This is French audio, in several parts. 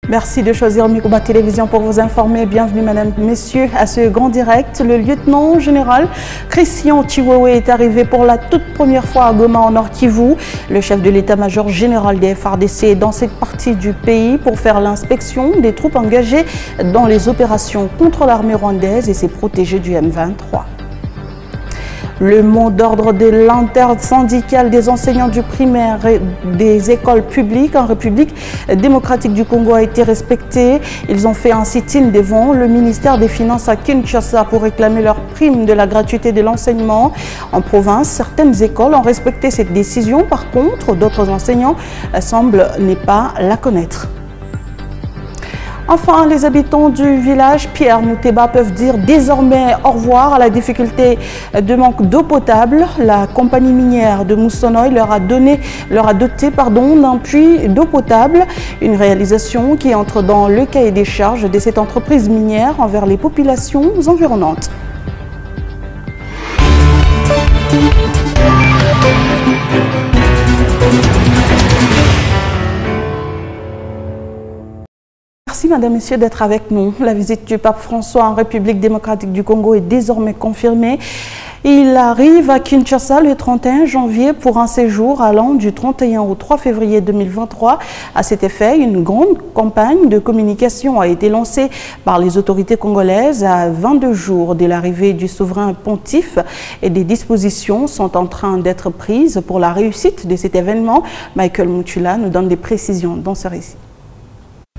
Merci de choisir Mikuba Télévision pour vous informer. Bienvenue, mesdames, messieurs, à ce grand direct. Le lieutenant général Christian Chiwewe est arrivé pour la toute première fois à Goma, en Nord Kivu. Le chef de l'état-major général des FARDC est dans cette partie du pays pour faire l'inspection des troupes engagées dans les opérations contre l'armée rwandaise et ses protégés du M23. Le mot d'ordre de l'intersyndicale des enseignants du primaire et des écoles publiques en République démocratique du Congo a été respecté. Ils ont fait un sit-in devant le ministère des Finances à Kinshasa pour réclamer leur prime de la gratuité de l'enseignement. En province, certaines écoles ont respecté cette décision. Par contre, d'autres enseignants semblent ne pas la connaître. Enfin, les habitants du village Pierre Mouteba peuvent dire désormais au revoir à la difficulté de manque d'eau potable. La compagnie minière de Moussonoy leur a doté d'un puits d'eau potable, une réalisation qui entre dans le cahier des charges de cette entreprise minière envers les populations environnantes. Merci, mesdames, messieurs, d'être avec nous. La visite du pape François en République démocratique du Congo est désormais confirmée. Il arrive à Kinshasa le 31 janvier pour un séjour allant du 31 au 3 février 2023. À cet effet, une grande campagne de communication a été lancée par les autorités congolaises à 22 jours de l'arrivée du souverain pontife et des dispositions sont en train d'être prises pour la réussite de cet événement. Michael Mutula nous donne des précisions dans ce récit.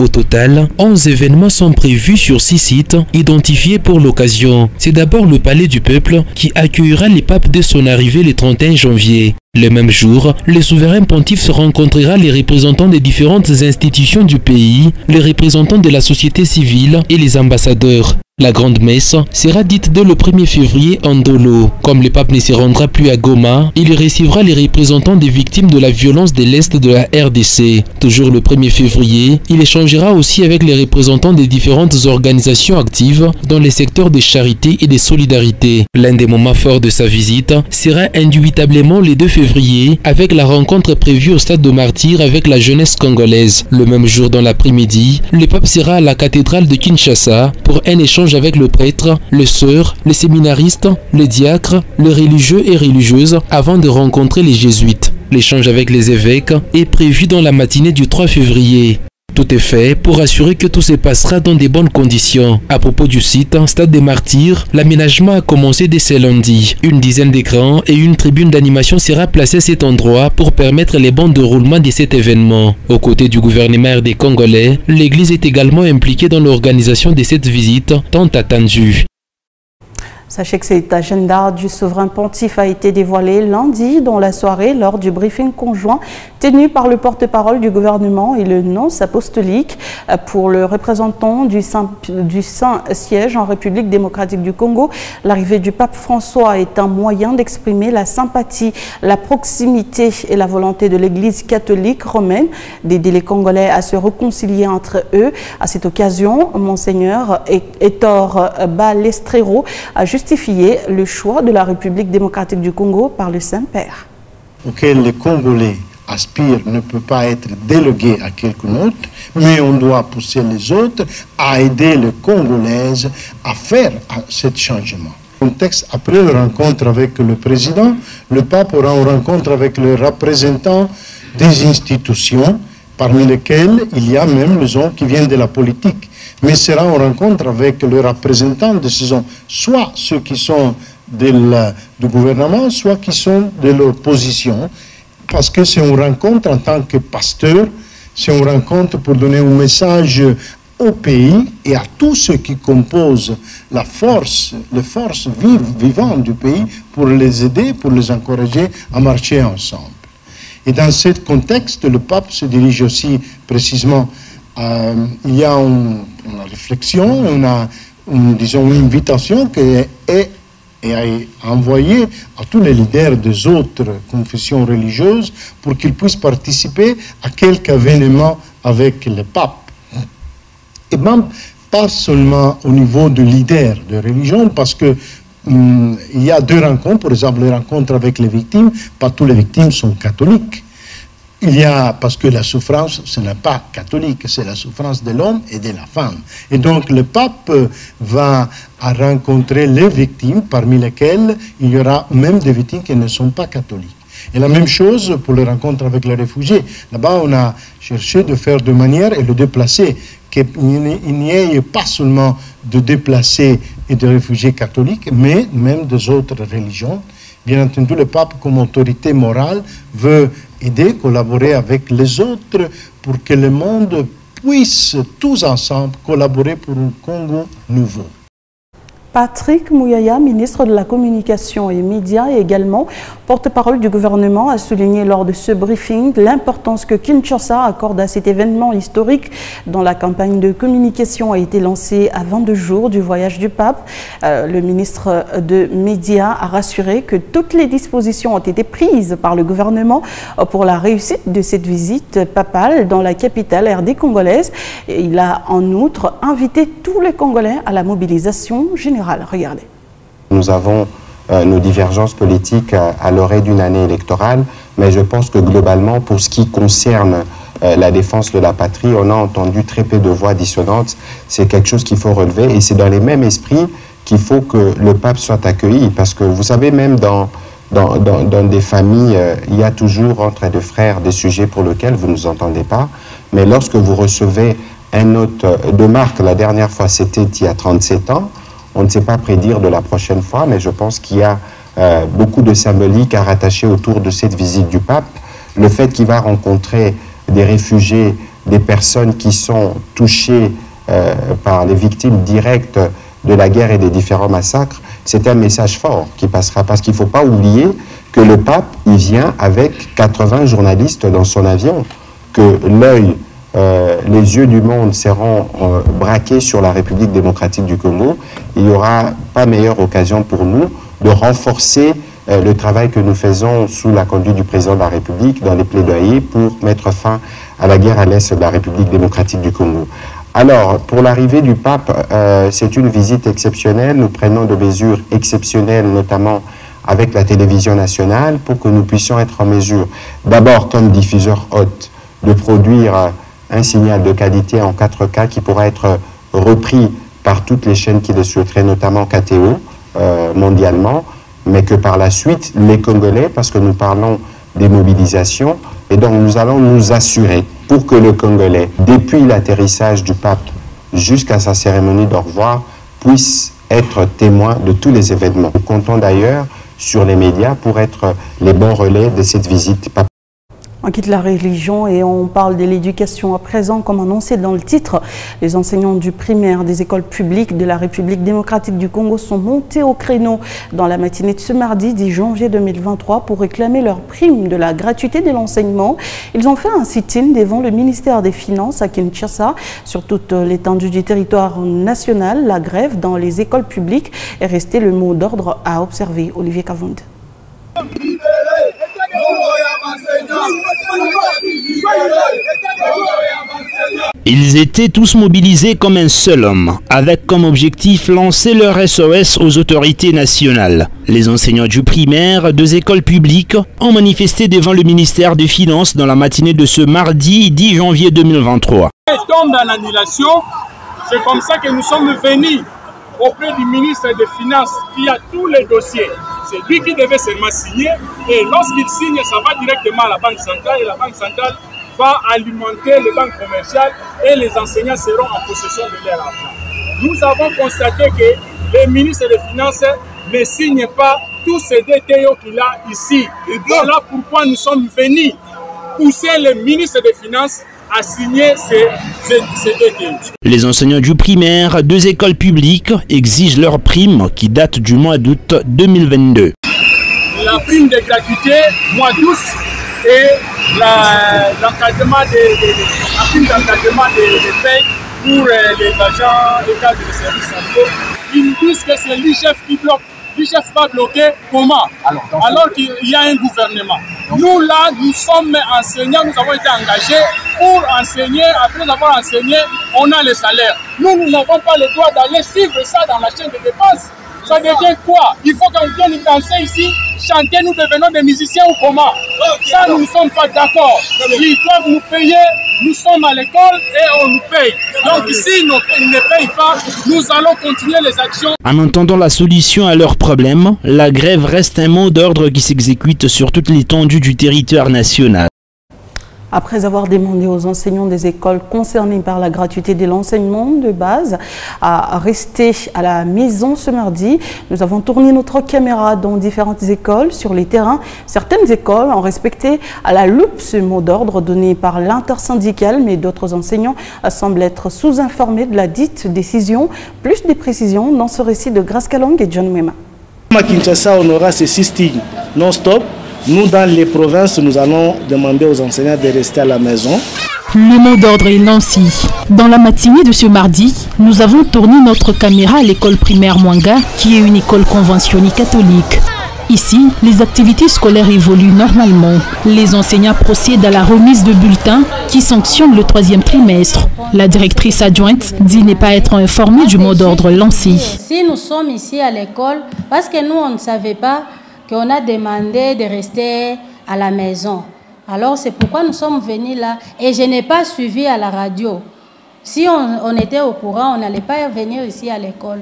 Au total, 11 événements sont prévus sur 6 sites identifiés pour l'occasion. C'est d'abord le Palais du Peuple qui accueillera les papes dès son arrivée le 31 janvier. Le même jour, le souverain pontife se rencontrera les représentants des différentes institutions du pays, les représentants de la société civile et les ambassadeurs. La grande messe sera dite dès le 1er février en Ndolo. Comme le pape ne se rendra plus à Goma, il recevra les représentants des victimes de la violence de l'Est de la RDC. Toujours le 1er février, il échangera aussi avec les représentants des différentes organisations actives dans les secteurs de charité et de solidarité. L'un des moments forts de sa visite sera indubitablement le 2 février avec la rencontre prévue au stade de Martyrs avec la jeunesse congolaise. Le même jour dans l'après-midi, le pape sera à la cathédrale de Kinshasa pour un échange avec le prêtre, les sœurs, les séminaristes, les diacres, les religieux et religieuses avant de rencontrer les jésuites. L'échange avec les évêques est prévu dans la matinée du 3 février. Tout est fait pour assurer que tout se passera dans de bonnes conditions. À propos du site, Stade des Martyrs, l'aménagement a commencé dès ce lundi. Une dizaine d'écrans et une tribune d'animation sera placée à cet endroit pour permettre les bons déroulements de cet événement. Aux côtés du gouvernement des Congolais, l'Église est également impliquée dans l'organisation de cette visite tant attendue. Sachez que cet agenda du souverain pontife a été dévoilé lundi dans la soirée lors du briefing conjoint tenu par le porte-parole du gouvernement et le nonce apostolique pour le représentant du Saint-Siège en République démocratique du Congo. L'arrivée du pape François est un moyen d'exprimer la sympathie, la proximité et la volonté de l'Église catholique romaine d'aider les Congolais à se réconcilier entre eux. À cette occasion, Monseigneur Héctor Balestrero a justifié le choix de la République démocratique du Congo par le Saint-Père. Auquel les Congolais aspirent ne peut pas être délégué à quelqu'un d'autre, mais on doit pousser les autres à aider les Congolaises à faire ce changement. Contexte, après la rencontre avec le président, le pape aura une rencontre avec les représentants des institutions, parmi lesquels il y a même les gens qui viennent de la politique. Mais sera une rencontre avec les représentants de ces gens, soit ceux qui sont du gouvernement, soit qui sont de l'opposition, parce que c'est une rencontre en tant que pasteur, c'est une rencontre pour donner un message au pays et à tous ceux qui composent les forces vivantes du pays, pour les aider, pour les encourager à marcher ensemble. Et dans ce contexte, le pape se dirige aussi précisément, il y a une réflexion, disons une invitation qui est envoyée à tous les leaders des autres confessions religieuses pour qu'ils puissent participer à quelques événements avec le pape. Et même pas seulement au niveau de leaders de religion, parce que il y a deux rencontres, par exemple les rencontres avec les victimes, pas toutes les victimes sont catholiques. Il y a, parce que la souffrance, ce n'est pas catholique, c'est la souffrance de l'homme et de la femme. Et donc le pape va rencontrer les victimes, parmi lesquelles il y aura même des victimes qui ne sont pas catholiques. Et la même chose pour les rencontres avec les réfugiés. Là-bas, on a cherché de faire de manière et le déplacer, qu'il n'y ait pas seulement de déplacés et de réfugiés catholiques, mais même des autres religions. Bien entendu, le pape, comme autorité morale, veut aider, collaborer avec les autres pour que le monde puisse tous ensemble collaborer pour un Congo nouveau. Patrick Mouyaya, ministre de la Communication et Médias et également porte-parole du gouvernement, a souligné lors de ce briefing l'importance que Kinshasa accorde à cet événement historique dont la campagne de communication a été lancée à 22 jours du voyage du pape. Le ministre de Médias a rassuré que toutes les dispositions ont été prises par le gouvernement pour la réussite de cette visite papale dans la capitale RD congolaise. Il a en outre invité tous les Congolais à la mobilisation générale. Regardez. Nous avons nos divergences politiques à l'orée d'une année électorale, mais je pense que globalement, pour ce qui concerne la défense de la patrie, on a entendu très peu de voix dissonantes. C'est quelque chose qu'il faut relever et c'est dans les mêmes esprits qu'il faut que le pape soit accueilli, parce que vous savez, même dans des familles, il y a toujours entre deux frères des sujets pour lesquels vous ne nous entendez pas, mais lorsque vous recevez un hôte de marque, la dernière fois c'était il y a 37 ans, on ne sait pas prédire de la prochaine fois, mais je pense qu'il y a beaucoup de symbolique à rattacher autour de cette visite du pape. Le fait qu'il va rencontrer des réfugiés, des personnes qui sont touchées par les victimes directes de la guerre et des différents massacres, c'est un message fort qui passera, parce qu'il ne faut pas oublier que le pape, il vient avec 80 journalistes dans son avion, que l'œil, les yeux du monde seront braqués sur la République démocratique du Congo. Il n'y aura pas meilleure occasion pour nous de renforcer le travail que nous faisons sous la conduite du président de la République dans les plaidoyers pour mettre fin à la guerre à l'est de la République démocratique du Congo. Alors, pour l'arrivée du pape, c'est une visite exceptionnelle. Nous prenons de mesures exceptionnelles, notamment avec la télévision nationale, pour que nous puissions être en mesure, d'abord comme diffuseur hôte, de produire un signal de qualité en 4K qui pourra être repris par toutes les chaînes qui le souhaiteraient, notamment KTO, mondialement, mais que par la suite, les Congolais, parce que nous parlons des mobilisations, et donc nous allons nous assurer pour que le Congolais, depuis l'atterrissage du pape jusqu'à sa cérémonie d'au revoir, puisse être témoin de tous les événements. Nous comptons d'ailleurs sur les médias pour être les bons relais de cette visite papale. On quitte la religion et on parle de l'éducation à présent. Comme annoncé dans le titre, les enseignants du primaire des écoles publiques de la République démocratique du Congo sont montés au créneau dans la matinée de ce mardi 10 janvier 2023 pour réclamer leur prime de la gratuité de l'enseignement. Ils ont fait un sit-in devant le ministère des Finances à Kinshasa. Sur toute l'étendue du territoire national, la grève dans les écoles publiques est restée le mot d'ordre à observer. Olivier Kavonde. Ils étaient tous mobilisés comme un seul homme, avec comme objectif lancer leur SOS aux autorités nationales. Les enseignants du primaire, deux écoles publiques, ont manifesté devant le ministère des Finances dans la matinée de ce mardi 10 janvier 2023. Tombe en annulation, c'est comme ça que nous sommes venus auprès du ministre des Finances qui a tous les dossiers. C'est lui qui devait seulement signer et lorsqu'il signe, ça va directement à la Banque centrale et la Banque centrale va alimenter les banques commerciales et les enseignants seront en possession de leur argent. Nous avons constaté que les ministres des Finances ne signent pas tous ces DTO qu'il a ici. Et voilà pourquoi nous sommes venus pousser les ministres des Finances à signer ces DTO. Les enseignants du primaire, deux écoles publiques, exigent leur prime qui date du mois d'août 2022. La prime de gratuité, mois d'août, et l'encadrement des paies pour les agents et cadres de services santé. Ils nous disent que c'est l'ICHEF qui bloque. L'ICHEF va bloquer comment? Alors qu'il y a un gouvernement. Nous là, nous sommes enseignants, nous avons été engagés pour enseigner. Après avoir enseigné, on a le salaire. Nous n'avons pas le droit d'aller suivre ça dans la chaîne de dépenses. Ça devient quoi? Il faut qu'on vienne danser ici chanter, nous devenons des musiciens ou comment? Ça, nous ne sommes pas d'accord. Ils doivent nous payer, nous sommes à l'école et on nous paye. Donc s'ils ne payent pas, nous allons continuer les actions. En entendant la solution à leurs problèmes, la grève reste un mot d'ordre qui s'exécute sur toute l'étendue du territoire national. Après avoir demandé aux enseignants des écoles concernées par la gratuité de l'enseignement de base à rester à la maison ce mardi, nous avons tourné notre caméra dans différentes écoles sur les terrains. Certaines écoles ont respecté à la loupe ce mot d'ordre donné par l'intersyndicale, mais d'autres enseignants semblent être sous-informés de la dite décision. Plus de précisions dans ce récit de Grace Kalong et John Wema. À Kinshasa, on aura ces 6 signes non-stop. Nous, dans les provinces, nous allons demander aux enseignants de rester à la maison. Le mot d'ordre est lancé. Dans la matinée de ce mardi, nous avons tourné notre caméra à l'école primaire Mwanga, qui est une école conventionnée catholique. Ici, les activités scolaires évoluent normalement. Les enseignants procèdent à la remise de bulletins qui sanctionnent le 3e trimestre. La directrice adjointe dit ne pas être informée du mot d'ordre lancé. Si nous sommes ici à l'école, parce que nous, on ne savait pas qu'on a demandé de rester à la maison. Alors c'est pourquoi nous sommes venus là et je n'ai pas suivi à la radio. Si on était au courant, on n'allait pas venir ici à l'école.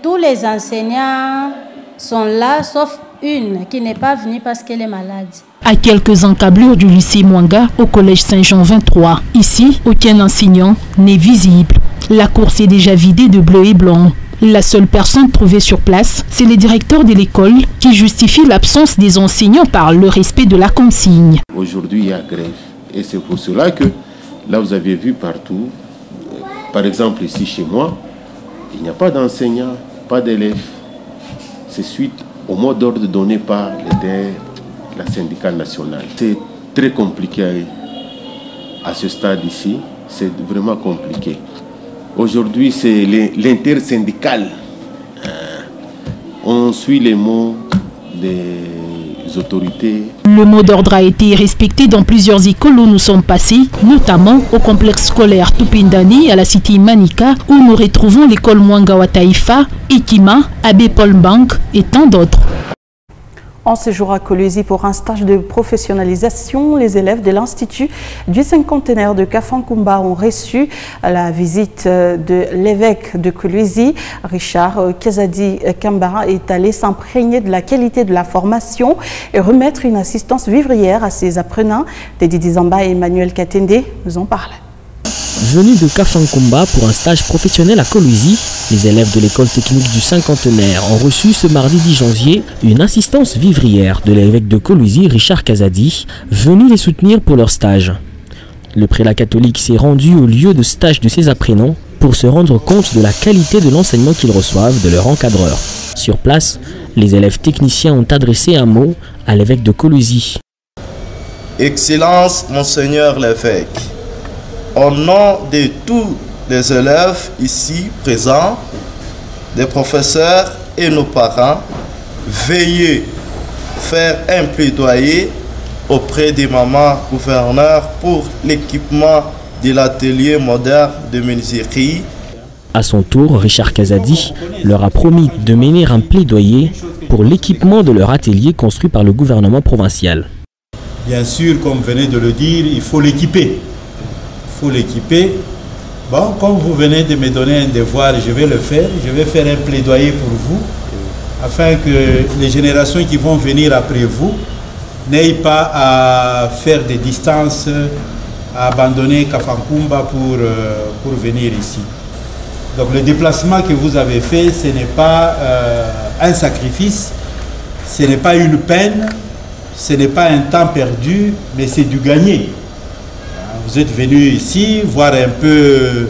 Tous les enseignants sont là, sauf une qui n'est pas venue parce qu'elle est malade. À quelques encablures du lycée Mwanga, au collège Saint-Jean 23. Ici, aucun enseignant n'est visible. La course est déjà vidée de bleu et blanc. La seule personne trouvée sur place, c'est le directeur de l'école qui justifie l'absence des enseignants par le respect de la consigne. Aujourd'hui, il y a grève. Et c'est pour cela que, là, vous avez vu partout, par exemple ici chez moi, il n'y a pas d'enseignants, pas d'élèves. C'est suite au mot d'ordre donné par la syndicale nationale. C'est très compliqué à ce stade ici. C'est vraiment compliqué. Aujourd'hui, c'est l'intersyndical. On suit les mots des autorités. Le mot d'ordre a été respecté dans plusieurs écoles où nous sommes passés, notamment au complexe scolaire Tupindani à la cité Manika, où nous retrouvons l'école Mwanga Taïfa, Ekima, Abbé Paul Bank et tant d'autres. En séjour à Kolwezi pour un stage de professionnalisation, les élèves de l'Institut du cinquantenaire de Kafankumba ont reçu la visite de l'évêque de Kolwezi. Richard Kazadi Kambara est allé s'imprégner de la qualité de la formation et remettre une assistance vivrière à ses apprenants. Dédi Dizamba et Emmanuel Katende nous en parlent. Venus de Kafankumba pour un stage professionnel à Kolwezi, les élèves de l'école technique du cinquantenaire ont reçu ce mardi 10 janvier une assistance vivrière de l'évêque de Kolwezi, Richard Kazadi, venu les soutenir pour leur stage. Le prélat catholique s'est rendu au lieu de stage de ses apprenants pour se rendre compte de la qualité de l'enseignement qu'ils reçoivent de leur encadreur. Sur place, les élèves techniciens ont adressé un mot à l'évêque de Kolwezi. Excellence, Monseigneur l'évêque, au nom de tous les élèves ici présents, des professeurs et nos parents, veuillez faire un plaidoyer auprès des mamans gouverneurs pour l'équipement de l'atelier moderne de menuiserie. À son tour, Richard Kazadi leur a promis de mener un plaidoyer pour l'équipement de leur atelier construit par le gouvernement provincial. Bien sûr, comme venez de le dire, il faut l'équiper. Il faut l'équiper. Bon, comme vous venez de me donner un devoir, je vais le faire. Je vais faire un plaidoyer pour vous, afin que les générations qui vont venir après vous n'aient pas à faire des distances, à abandonner Kafankumba pour venir ici. Donc le déplacement que vous avez fait, ce n'est pas un sacrifice, ce n'est pas une peine, ce n'est pas un temps perdu, mais c'est du gagné. Vous êtes venu ici voir un peu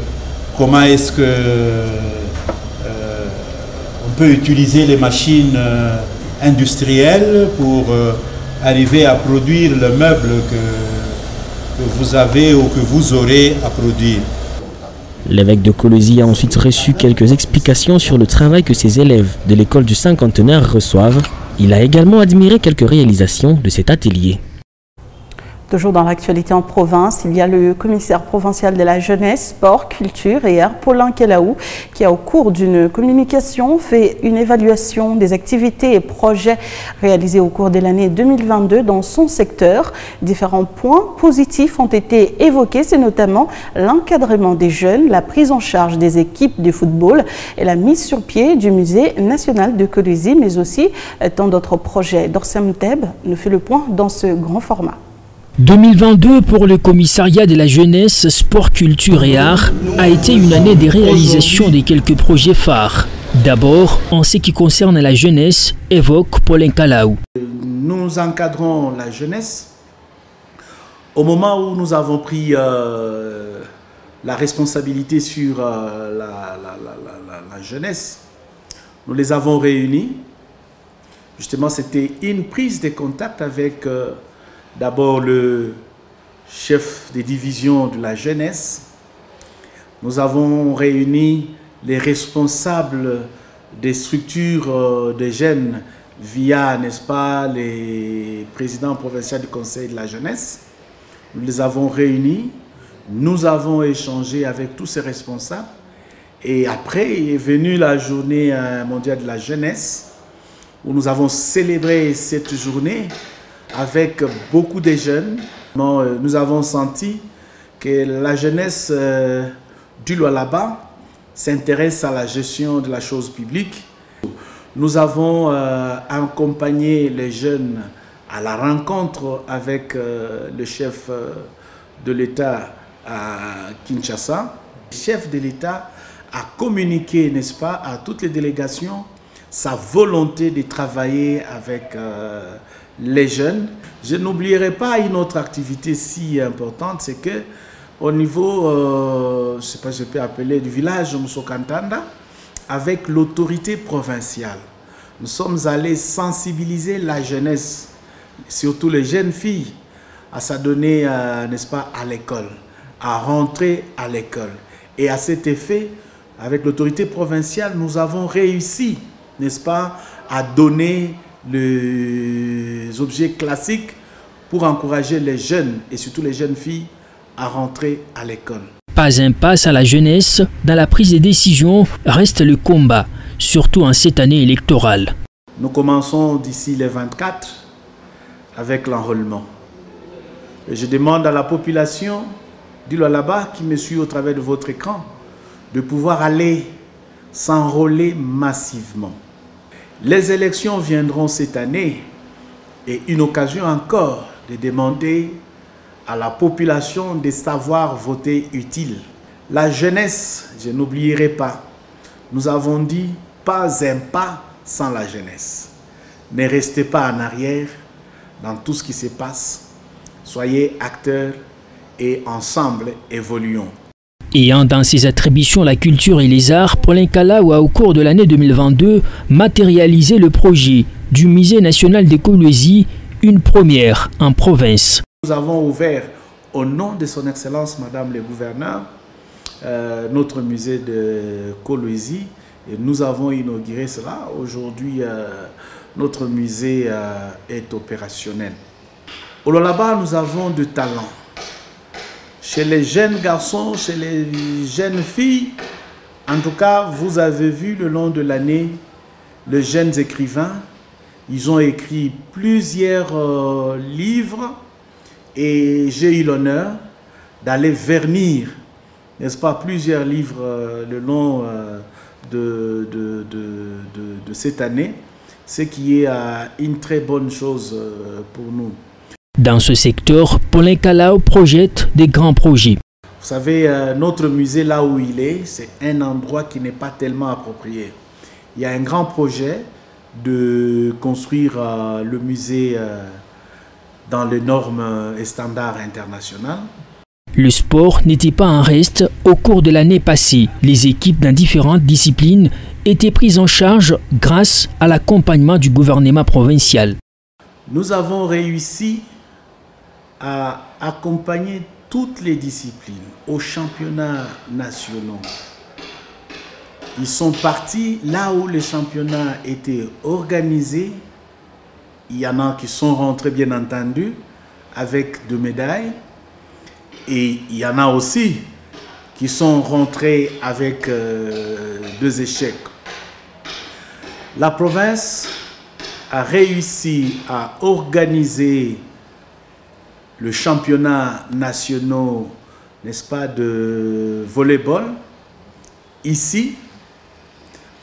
comment est-ce que on peut utiliser les machines industrielles pour arriver à produire le meuble que vous avez ou que vous aurez à produire. L'évêque de Kolwezi a ensuite reçu quelques explications sur le travail que ses élèves de l'école du cinquantenaire reçoivent. Il a également admiré quelques réalisations de cet atelier. Toujours dans l'actualité en province, il y a le commissaire provincial de la jeunesse, sport, culture et art, Paulin Kelaou, qui a au cours d'une communication fait une évaluation des activités et projets réalisés au cours de l'année 2022 dans son secteur. Différents points positifs ont été évoqués, c'est notamment l'encadrement des jeunes, la prise en charge des équipes de football et la mise sur pied du musée national de Kolwezi, mais aussi tant d'autres projets. Dorsem Teb nous fait le point dans ce grand format. 2022 pour le commissariat de la jeunesse, sport, culture et art a été une année de réalisation de quelques projets phares. D'abord, en ce qui concerne la jeunesse, évoque Paulin Kelaou. Nous encadrons la jeunesse au moment où nous avons pris la responsabilité sur la jeunesse. Nous les avons réunis. Justement, c'était une prise de contact avec d'abord le chef des divisions de la jeunesse. Nous avons réuni les responsables des structures de jeunes via, n'est-ce pas, les présidents provinciaux du conseil de la jeunesse. Nous les avons réunis, nous avons échangé avec tous ces responsables et après est venue la journée mondiale de la jeunesse où nous avons célébré cette journée avec beaucoup de jeunes. Nous avons senti que la jeunesse du Lualaba s'intéresse à la gestion de la chose publique. Nous avons accompagné les jeunes à la rencontre avec le chef de l'État à Kinshasa. Le chef de l'État a communiqué, n'est-ce pas, à toutes les délégations sa volonté de travailler avec les jeunes. Je n'oublierai pas une autre activité si importante, c'est que au niveau, je ne sais pas si je peux appeler, du village Moussokantanda, avec l'autorité provinciale, nous sommes allés sensibiliser la jeunesse, surtout les jeunes filles, à s'adonner, n'est-ce pas, à l'école, à rentrer à l'école. Et à cet effet, avec l'autorité provinciale, nous avons réussi, n'est-ce pas, à donner les objets classiques pour encourager les jeunes et surtout les jeunes filles à rentrer à l'école. Pas impasse à la jeunesse, dans la prise de décision reste le combat, surtout en cette année électorale. Nous commençons d'ici les 24 avec l'enrôlement. Je demande à la population du Lualaba qui me suit au travers de votre écran de pouvoir aller s'enrôler massivement. Les élections viendront cette année et une occasion encore de demander à la population de savoir voter utile. La jeunesse, je n'oublierai pas, nous avons dit pas un pas sans la jeunesse. Ne restez pas en arrière dans tout ce qui se passe. Soyez acteurs et ensemble évoluons. Ayant dans ses attributions la culture et les arts, Paulin Kelaou a au cours de l'année 2022 matérialisé le projet du musée national de Kolwezi, une première en province. Nous avons ouvert au nom de son excellence Madame le gouverneur notre musée de Kolwezi et nous avons inauguré cela. Aujourd'hui notre musée est opérationnel. Au Lualaba, nous avons du talent. Chez les jeunes garçons, chez les jeunes filles, en tout cas, vous avez vu le long de l'année, les jeunes écrivains, ils ont écrit plusieurs livres et j'ai eu l'honneur d'aller vernir, n'est-ce pas, plusieurs livres le long de cette année, ce qui est une très bonne chose pour nous. Dans ce secteur, Paulin Kelaou projette des grands projets. Vous savez, notre musée, là où il est, c'est un endroit qui n'est pas tellement approprié. Il y a un grand projet de construire le musée dans les normes et standards internationaux. Le sport n'était pas en reste. Au cours de l'année passée, les équipes dans différentes disciplines étaient prises en charge grâce à l'accompagnement du gouvernement provincial. Nous avons réussi à accompagner toutes les disciplines aux championnats nationaux. Ils sont partis là où les championnats étaient organisés. Il y en a qui sont rentrés, bien entendu, avec 2 médailles. Et il y en a aussi qui sont rentrés avec 2 échecs. La province a réussi à organiser le championnat national, n'est-ce pas, de volleyball. Ici,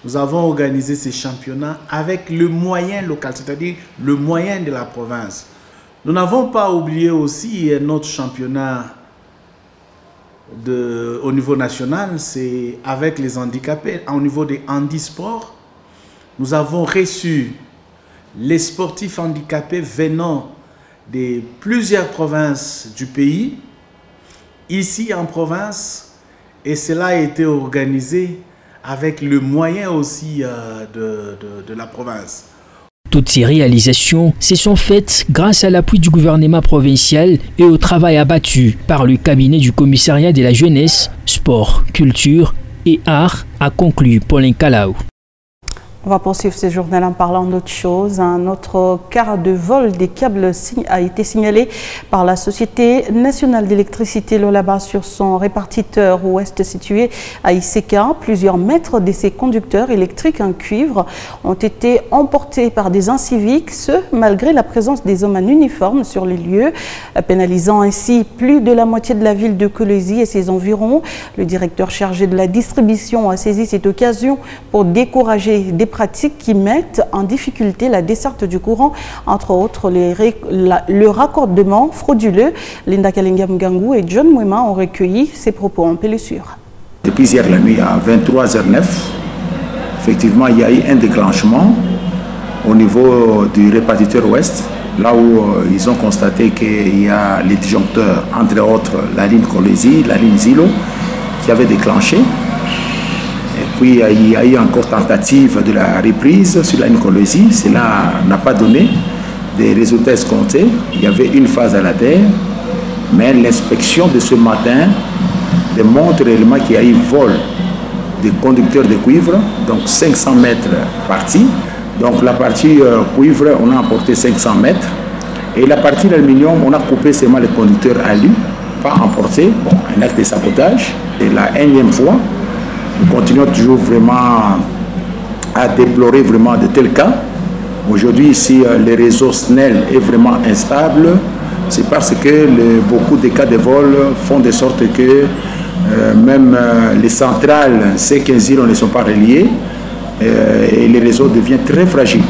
nous avons organisé ces championnats avec le moyen local, c'est-à-dire le moyen de la province. Nous n'avons pas oublié aussi notre championnat au niveau national, c'est avec les handicapés. Au niveau des handisports, nous avons reçu les sportifs handicapés venant de plusieurs provinces du pays, ici en province, et cela a été organisé avec le moyen aussi de la province. Toutes ces réalisations se sont faites grâce à l'appui du gouvernement provincial et au travail abattu par le cabinet du commissariat de la jeunesse, sport, culture et art, a conclu Paulin Calaou. On va poursuivre ce journal en parlant d'autre chose. Un autre cas de vol des câbles a été signalé par la Société nationale d'électricité Lolaba sur son répartiteur ouest situé à Iseka. Plusieurs mètres de ces conducteurs électriques en cuivre ont été emportés par des inciviques, ce malgré la présence des hommes en uniforme sur les lieux, pénalisant ainsi plus de la moitié de la ville de Kolwezi et ses environs. Le directeur chargé de la distribution a saisi cette occasion pour décourager des pratiques qui mettent en difficulté la desserte du courant, entre autres le raccordement frauduleux. Linda Kalenga Mgangou et John Mwema ont recueilli ces propos en Pelessure. Depuis hier la nuit à 23h09, effectivement il y a eu un déclenchement au niveau du répartiteur ouest, là où ils ont constaté qu'il y a les disjoncteurs, entre autres la ligne Kolwezi, la ligne Zilo, qui avaient déclenché. Puis il y a eu encore tentative de la reprise sur la ligne Kolwezi. Cela n'a pas donné des résultats escomptés. Il y avait une phase à la terre, mais l'inspection de ce matin démontre réellement qu'il y a eu vol des conducteurs de cuivre, donc 500 mètres partie. Donc la partie cuivre, on a emporté 500 mètres. Et la partie d'aluminium, on a coupé seulement les conducteurs à lui, pas emporté. Bon, un acte de sabotage. Et la énième fois, nous continuons toujours vraiment à déplorer vraiment de tels cas. Aujourd'hui, ici, le réseau SNEL est vraiment instable. C'est parce que beaucoup de cas de vol font de sorte que même les centrales C15 ne sont pas reliées et le réseau devient très fragile.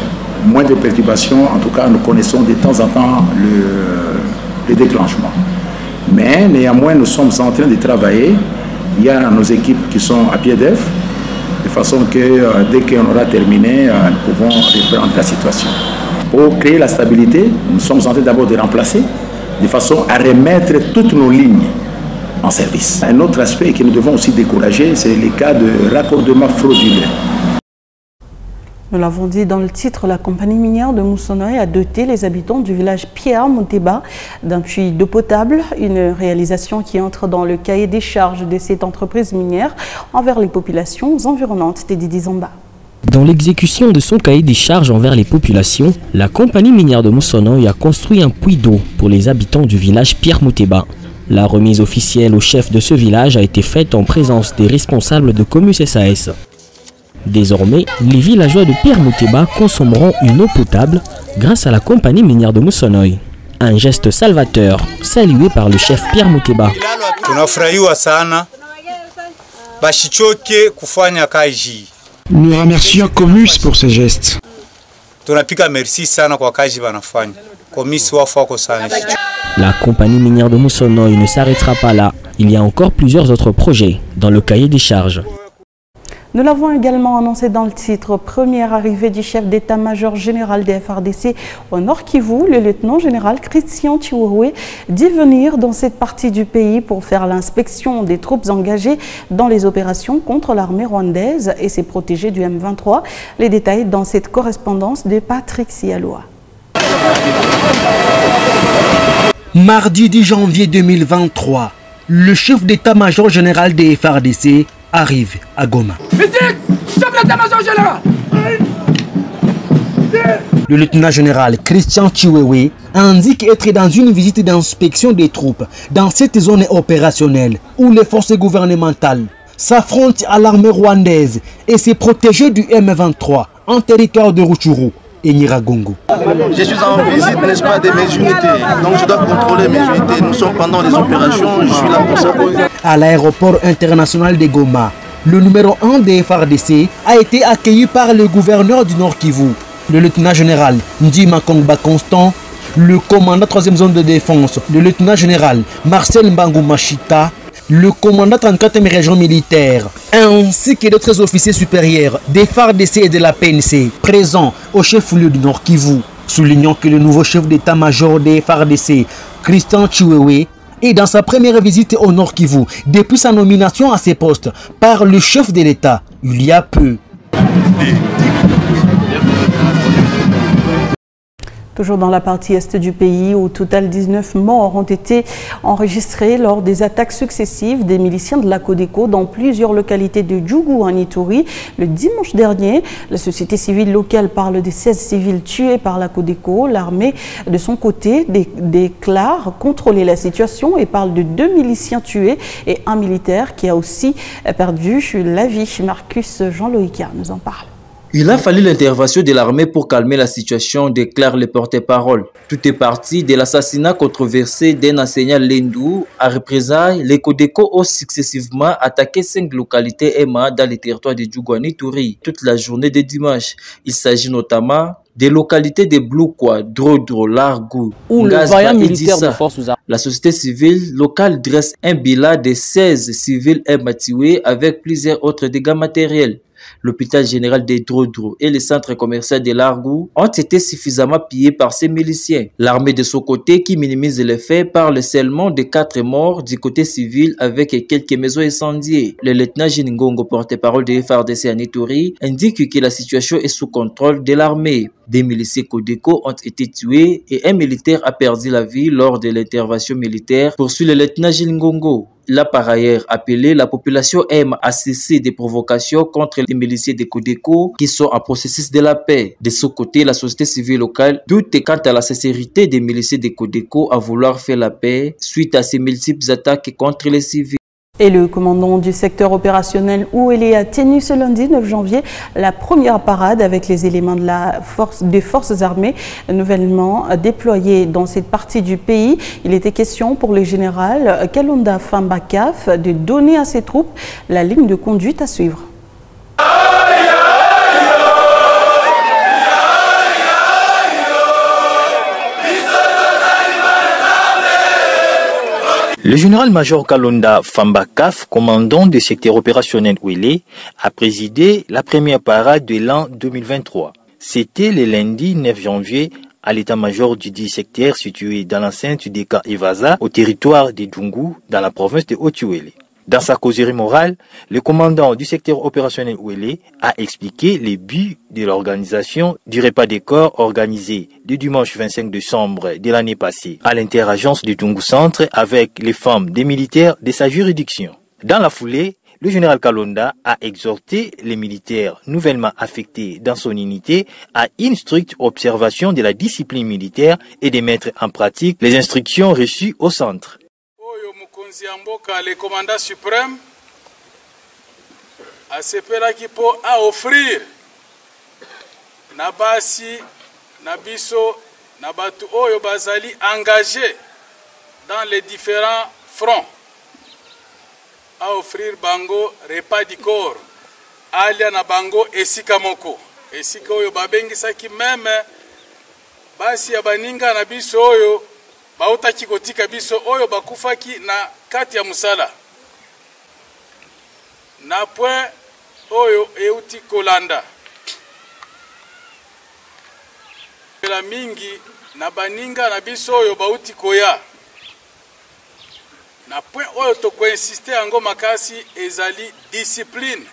Moins de perturbations, en tout cas, nous connaissons de temps en temps le déclenchement. Mais néanmoins, nous sommes en train de travailler. Il y a nos équipes qui sont à pied d'œuvre, de façon que dès qu'on aura terminé, nous pouvons reprendre la situation. Pour créer la stabilité, nous sommes en train d'abord de remplacer, de façon à remettre toutes nos lignes en service. Un autre aspect que nous devons aussi décourager, c'est les cas de raccordement frauduleux. Nous l'avons dit dans le titre, la compagnie minière de Moussonoy a doté les habitants du village Pierre Mouteba d'un puits d'eau potable, une réalisation qui entre dans le cahier des charges de cette entreprise minière envers les populations environnantes. Teddy Zamba. Dans l'exécution de son cahier des charges envers les populations, la compagnie minière de Moussonoy a construit un puits d'eau pour les habitants du village Pierre Mouteba. La remise officielle au chef de ce village a été faite en présence des responsables de Comus SAS. Désormais, les villageois de Pierre Mouteba consommeront une eau potable grâce à la compagnie minière de Moussonoy. Un geste salvateur, salué par le chef Pierre Mouteba. Nous remercions Comus pour ces gestes. La compagnie minière de Moussonoy ne s'arrêtera pas là. Il y a encore plusieurs autres projets dans le cahier des charges. Nous l'avons également annoncé dans le titre, première arrivée du chef d'état-major général des FARDC au Nord Kivu, le lieutenant-général Christian Chiwewe, dit venir dans cette partie du pays pour faire l'inspection des troupes engagées dans les opérations contre l'armée rwandaise et ses protégés du M23. Les détails dans cette correspondance de Patrick Sialoa. Mardi 10 janvier 2023, le chef d'état-major général des FARDC arrive à Goma. Musique, chef d'état-major général. Le lieutenant général Christian Chiwewe indique être dans une visite d'inspection des troupes dans cette zone opérationnelle où les forces gouvernementales s'affrontent à l'armée rwandaise et se protéger du M23 en territoire de Rutshuru et Nyiragongo. Je suis en visite, n'est-ce pas, de mes unités, donc je dois contrôler mes unités. Nous sommes pendant les opérations, je suis là pour ça. À l'aéroport international de Goma, le numéro 1 des FARDC a été accueilli par le gouverneur du Nord Kivu, le lieutenant général Ndima Kongba Constant, le commandant 3e zone de défense, le lieutenant général Marcel Mbangu Machita, le commandant 34e région militaire, ainsi que d'autres officiers supérieurs des FARDC et de la PNC présents au chef-lieu du Nord Kivu. Soulignons que le nouveau chef d'état-major des FARDC, Christian Chiwewe, est dans sa première visite au Nord Kivu depuis sa nomination à ces postes par le chef de l'État il y a peu. Toujours dans la partie est du pays, au total 19 morts ont été enregistrés lors des attaques successives des miliciens de la Codeco dans plusieurs localités de Djougou en Ituri. Le dimanche dernier, la société civile locale parle des 16 civils tués par la Codeco. L'armée, de son côté, déclare contrôler la situation et parle de 2 miliciens tués et un militaire qui a aussi perdu la vie. Marcus Jean-Loïc nous en parle. Il a fallu l'intervention de l'armée pour calmer la situation, déclare le porte-parole. Tout est parti de l'assassinat controversé d'un enseignant Lendou. À représailles, les Codeco ont successivement attaqué 5 localités EMA dans les territoires de Djougouani-Touri toute la journée de dimanche. Il s'agit notamment des localités de Bloukwa, Drodro, Largou, où le vaillant militaire de force aux armes. La société civile locale dresse un bilan de 16 civils tués avec plusieurs autres dégâts matériels. L'hôpital général de Drodro et le centre commercial de Largou ont été suffisamment pillés par ces miliciens. L'armée de son côté, qui minimise les faits, parle seulement de 4 morts du côté civil avec quelques maisons incendiées. Le lieutenant Jiningongo, porte-parole de FARDC en Ituri, indique que la situation est sous contrôle de l'armée. Des miliciens Codeco ont été tués et un militaire a perdu la vie lors de l'intervention militaire, poursuit le lieutenant Jiningongo. Il a par ailleurs appelé la population à cesser des provocations contre les miliciens de Codeco qui sont en processus de la paix. De ce côté, la société civile locale doute quant à la sincérité des miliciens de Codeco à vouloir faire la paix suite à ces multiples attaques contre les civils. Et le commandant du secteur opérationnel Ouélé a tenu ce lundi 9 janvier la première parade avec les éléments des forces armées nouvellement déployés dans cette partie du pays. Il était question pour le général Kalonda Fambakaf de donner à ses troupes la ligne de conduite à suivre. Le général-major Kalonda Fambakaf, commandant du secteur opérationnel Ouélé, a présidé la première parade de l'an 2023. C'était le lundi 9 janvier à l'état-major du 10 secteur situé dans l'enceinte du camp Evaza au territoire de Dungu dans la province de Haut-Ouélé. Dans sa causerie morale, le commandant du secteur opérationnel Ouélé a expliqué les buts de l'organisation du repas des corps organisé le dimanche 25 décembre de l'année passée à l'interagence du Dungu Centre avec les femmes des militaires de sa juridiction. Dans la foulée, le général Kalonda a exhorté les militaires nouvellement affectés dans son unité à une stricte observation de la discipline militaire et de mettre en pratique les instructions reçues au centre. Le commandant suprême a sepelaki po a offrir na basi na biso na batu oyo bazali engagé dans les différents fronts a offrir bango repas du corps alia na bango esika moko esika oyo babengisaki meme basi ya baninga na biso oyo bautaki kotika biso oyo bakufaki na kati ya musala na point oyo euti kolanda la mingi na baninga na biso oyo bauti koya na point oyo to koinsiste yango makasi ezali discipline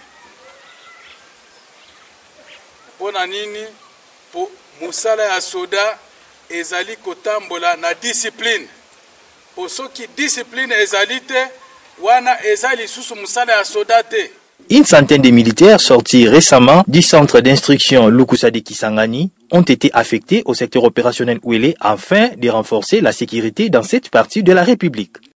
pona nini po musala ya soda ezali kotambola na discipline po soki discipline ezali te wana ezali susu musala ya soda te. Une centaine de militaires sortis récemment du centre d'instruction Lukusade Kisangani ont été affectés au secteur opérationnel Ouélé afin de renforcer la sécurité dans cette partie de la République.